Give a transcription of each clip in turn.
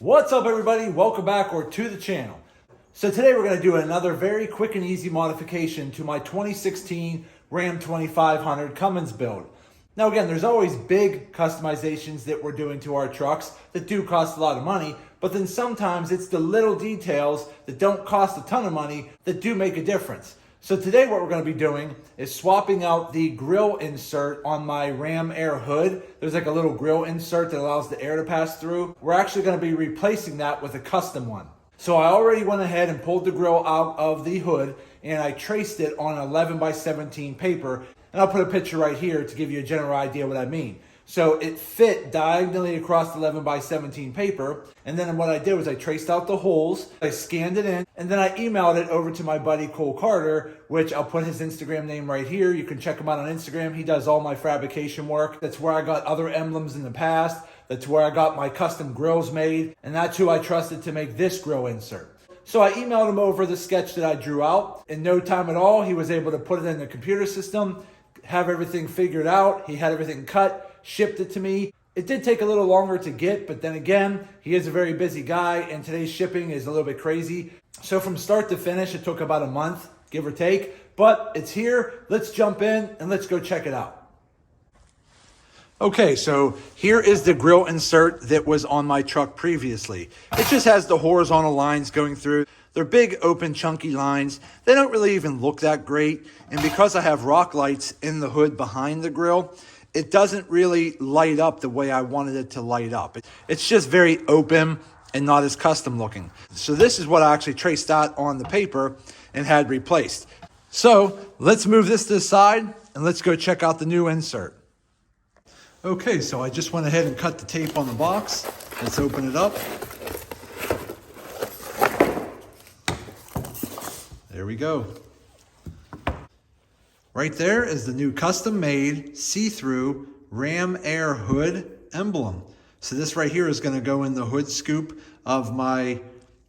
What's up, everybody? Welcome back or to the channel. So today we're going to do another very quick and easy modification to my 2016 Ram 2500 Cummins build. Now again, there's always big customizations that we're doing to our trucks that do cost a lot of money, but then sometimes it's the little details that don't cost a ton of money that do make a difference. So today what we're going to be doing is swapping out the grill insert on my Ram Air hood. There's like a little grill insert that allows the air to pass through. We're actually going to be replacing that with a custom one. So I already went ahead and pulled the grill out of the hood and I traced it on 11 by 17 paper. And I'll put a picture right here to give you a general idea what I mean. So it fit diagonally across 11 by 17 paper. And then what I did was I traced out the holes, I scanned it in, and then I emailed it over to my buddy Cole Carter, which I'll put his Instagram name right here. You can check him out on Instagram. He does all my fabrication work. That's where I got other emblems in the past. That's where I got my custom grills made. And that's who I trusted to make this grill insert. So I emailed him over the sketch that I drew out. In no time at all, he was able to put it in the computer system, have everything figured out. He had everything cut, shipped it to me. It did take a little longer to get, but then again, he is a very busy guy and today's shipping is a little bit crazy. So from start to finish, it took about a month, give or take, but it's here. Let's jump in and let's go check it out. Okay, so here is the grill insert that was on my truck previously. It just has the horizontal lines going through. They're big, open, chunky lines. They don't really even look that great. And because I have rock lights in the hood behind the grill, it doesn't really light up the way I wanted it to light up. It's just very open and not as custom looking. So this is what I actually traced out on the paper and had replaced. So let's move this to the side and let's go check out the new insert. Okay, so I just went ahead and cut the tape on the box. Let's open it up. There we go. Right there is the new custom-made see-through Ram Air hood emblem. So this right here is going to go in the hood scoop of my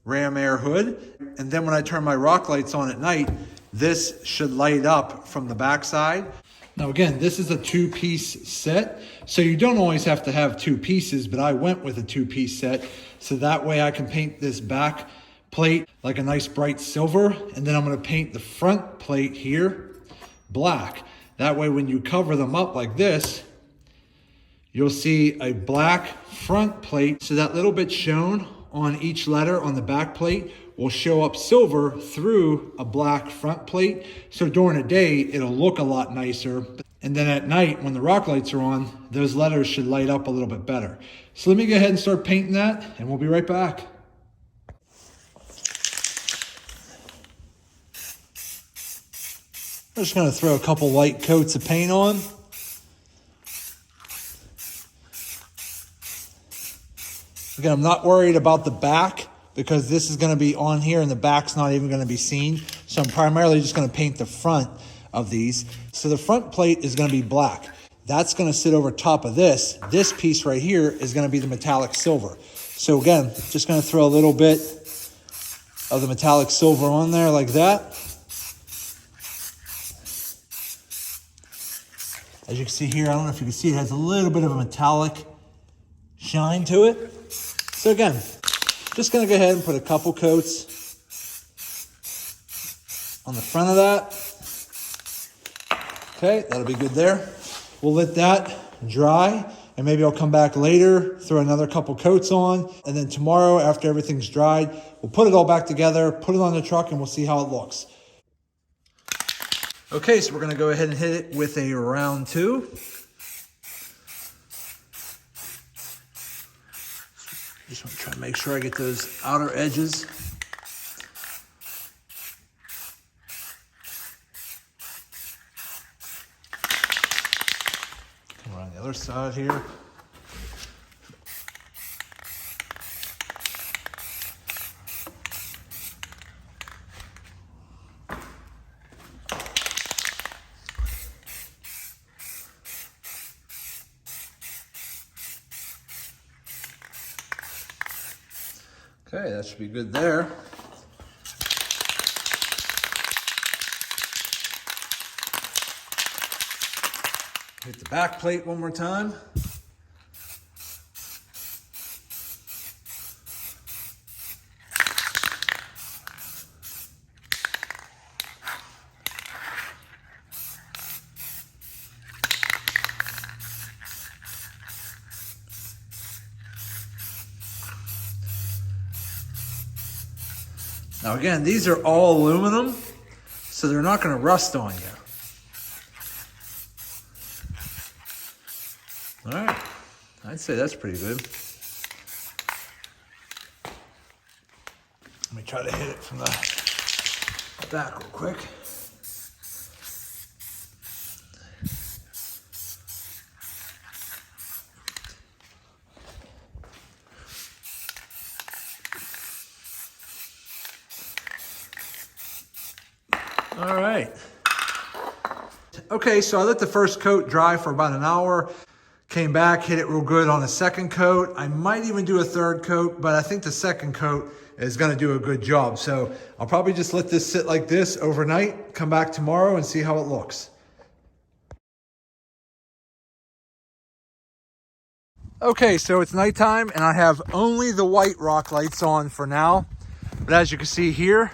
Ram Air hood. And then when I turn my rock lights on at night, this should light up from the backside. Now again, this is a two-piece set, so you don't always have to have two pieces, but I went with a two-piece set, so that way I can paint this back plate like a nice bright silver, and then I'm going to paint the front plate here black. That way when you cover them up like this, you'll see a black front plate, so that little bit shown on each letter on the back plate will show up silver through a black front plate. So during the day, it'll look a lot nicer. And then at night, when the rock lights are on, those letters should light up a little bit better. So let me go ahead and start painting that, and we'll be right back. I'm just gonna throw a couple light coats of paint on. Again, I'm not worried about the back because this is going to be on here and the back's not even going to be seen. So I'm primarily just going to paint the front of these. So the front plate is going to be black. That's going to sit over top of this. This piece right here is going to be the metallic silver. So again, just going to throw a little bit of the metallic silver on there like that. As you can see here, I don't know if you can see, it has a little bit of a metallic shine to it. So again, just going to go ahead and put a couple coats on the front of that. Okay, that'll be good there. We'll let that dry, and maybe I'll come back later, throw another couple coats on, and then tomorrow, after everything's dried, we'll put it all back together, put it on the truck, and we'll see how it looks. Okay, so we're going to go ahead and hit it with a round 2. Just want to try to make sure I get those outer edges. Come around the other side here. Okay, that should be good there. Hit the back plate one more time. Now again, these are all aluminum, so they're not going to rust on you. All right, I'd say that's pretty good. Let me try to hit it from the back real quick. All right. Okay, so I let the first coat dry for about an hour. Came back, hit it real good on a second coat. I might even do a third coat, but I think the second coat is gonna do a good job. So I'll probably just let this sit like this overnight, come back tomorrow and see how it looks. Okay, so it's nighttime and I have only the white rock lights on for now. But as you can see here,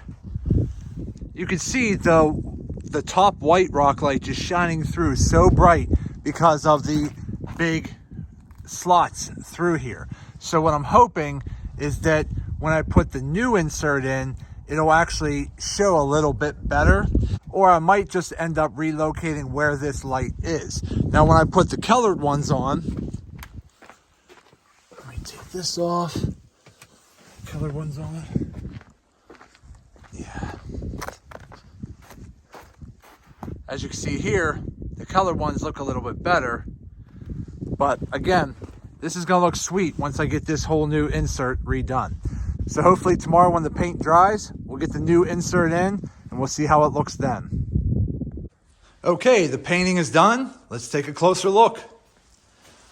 you can see the top white rock light just shining through so bright because of the big slots through here. So what I'm hoping is that when I put the new insert in, it'll actually show a little bit better, or I might just end up relocating where this light is. Now when I put the colored ones on, let me take this off, colored ones on. Yeah. As you can see here, the colored ones look a little bit better. But again, this is gonna look sweet once I get this whole new insert redone. So hopefully tomorrow when the paint dries, we'll get the new insert in and we'll see how it looks then. Okay, the painting is done. Let's take a closer look.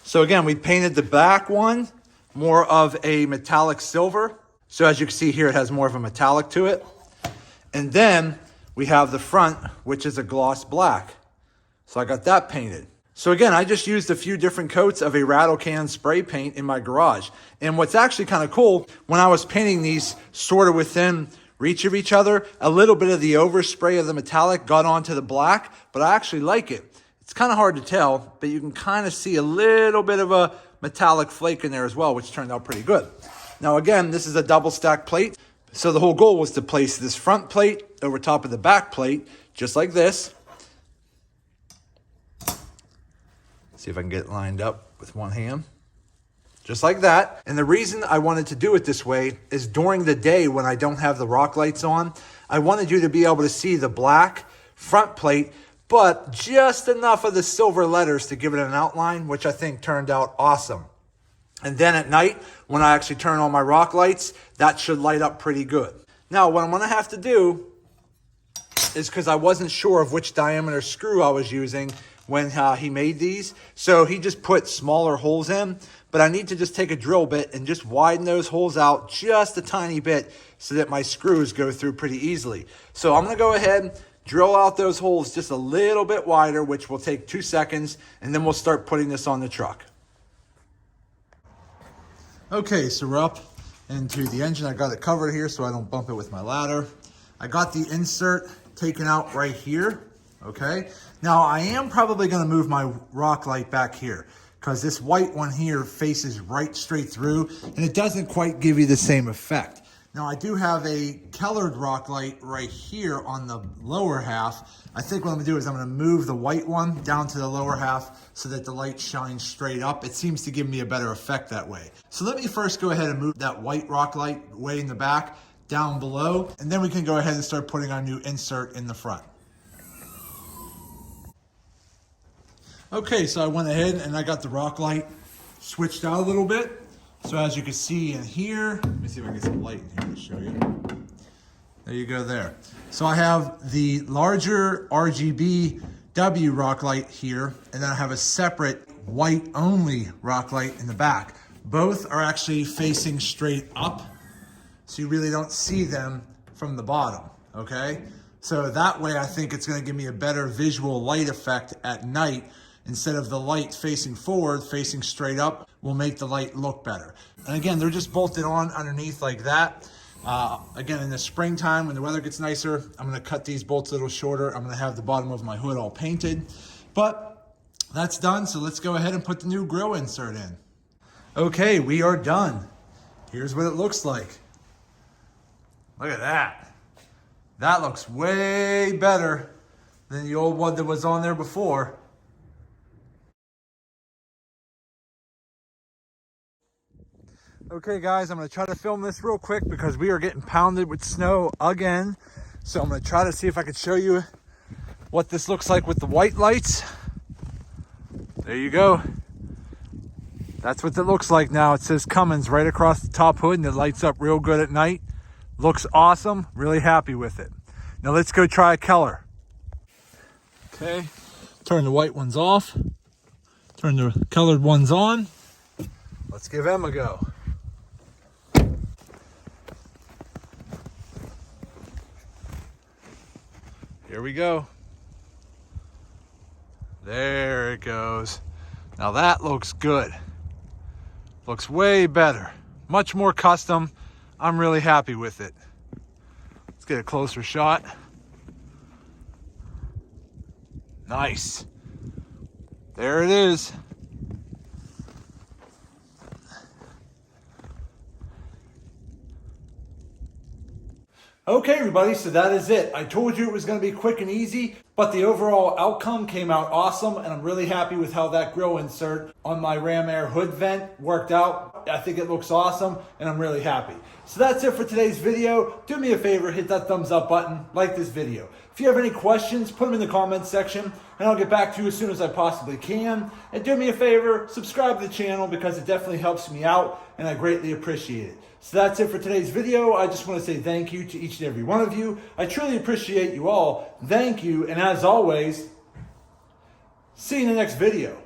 So again, we painted the back one more of a metallic silver. So as you can see here, it has more of a metallic to it. And then we have the front, which is a gloss black. So I got that painted. So again, I just used a few different coats of a rattle can spray paint in my garage. And what's actually kind of cool, when I was painting these sort of within reach of each other, a little bit of the overspray of the metallic got onto the black, but I actually like it. It's kind of hard to tell, but you can kind of see a little bit of a metallic flake in there as well, which turned out pretty good. Now again, this is a double stack plate. So the whole goal was to place this front plate over top of the back plate, just like this. See if I can get it lined up with one hand. Just like that. And the reason I wanted to do it this way is during the day when I don't have the rock lights on, I wanted you to be able to see the black front plate, but just enough of the silver letters to give it an outline, which I think turned out awesome. And then at night, when I actually turn on my rock lights, that should light up pretty good. Now, what I'm gonna have to do is, because I wasn't sure of which diameter screw I was using when he made these, so he just put smaller holes in, but I need to just take a drill bit and just widen those holes out just a tiny bit so that my screws go through pretty easily. So I'm gonna go ahead, drill out those holes just a little bit wider, which will take 2 seconds, and then we'll start putting this on the truck. Okay, so we're up into the engine. I got it covered here so I don't bump it with my ladder. I got the insert taken out right here, okay? Now I am probably gonna move my rock light back here because this white one here faces right straight through and it doesn't quite give you the same effect. Now I do have a colored rock light right here on the lower half. I think what I'm gonna do is I'm gonna move the white one down to the lower half so that the light shines straight up. It seems to give me a better effect that way. So let me first go ahead and move that white rock light way in the back down below, and then we can go ahead and start putting our new insert in the front. Okay, so I went ahead and I got the rock light switched out a little bit. So as you can see in here, let me see if I can get some light in here to show you. There you go there. So I have the larger RGB W rock light here, and then I have a separate white only rock light in the back. Both are actually facing straight up, so you really don't see them from the bottom, okay? So that way I think it's gonna give me a better visual light effect at night. Instead of the light facing forward, facing straight up, will make the light look better. And again, they're just bolted on underneath like that. Again, in the springtime, when the weather gets nicer, I'm gonna cut these bolts a little shorter. I'm gonna have the bottom of my hood all painted. But that's done, so let's go ahead and put the new grill insert in. Okay, we are done. Here's what it looks like. Look at that. That looks way better than the old one that was on there before. Okay guys, I'm gonna try to film this real quick because we are getting pounded with snow again. So I'm gonna try to see if I can show you what this looks like with the white lights. There you go. That's what it looks like now. It says Cummins right across the top hood and it lights up real good at night. Looks awesome, really happy with it. Now let's go try a Keller. Okay, turn the white ones off. Turn the colored ones on. Let's give them a go. Here we go. There it goes. Now that looks good. Looks way better. Much more custom. I'm really happy with it. Let's get a closer shot. Nice. There it is. Okay, everybody, so that is it. I told you it was going to be quick and easy, but the overall outcome came out awesome, and I'm really happy with how that grill insert on my Ram Air hood vent worked out. I think it looks awesome, and I'm really happy. So that's it for today's video. Do me a favor, hit that thumbs up button, like this video. If you have any questions, put them in the comments section, and I'll get back to you as soon as I possibly can. And do me a favor, subscribe to the channel because it definitely helps me out, and I greatly appreciate it. So that's it for today's video. I just want to say thank you to each and every one of you. I truly appreciate you all. Thank you, and as always, see you in the next video.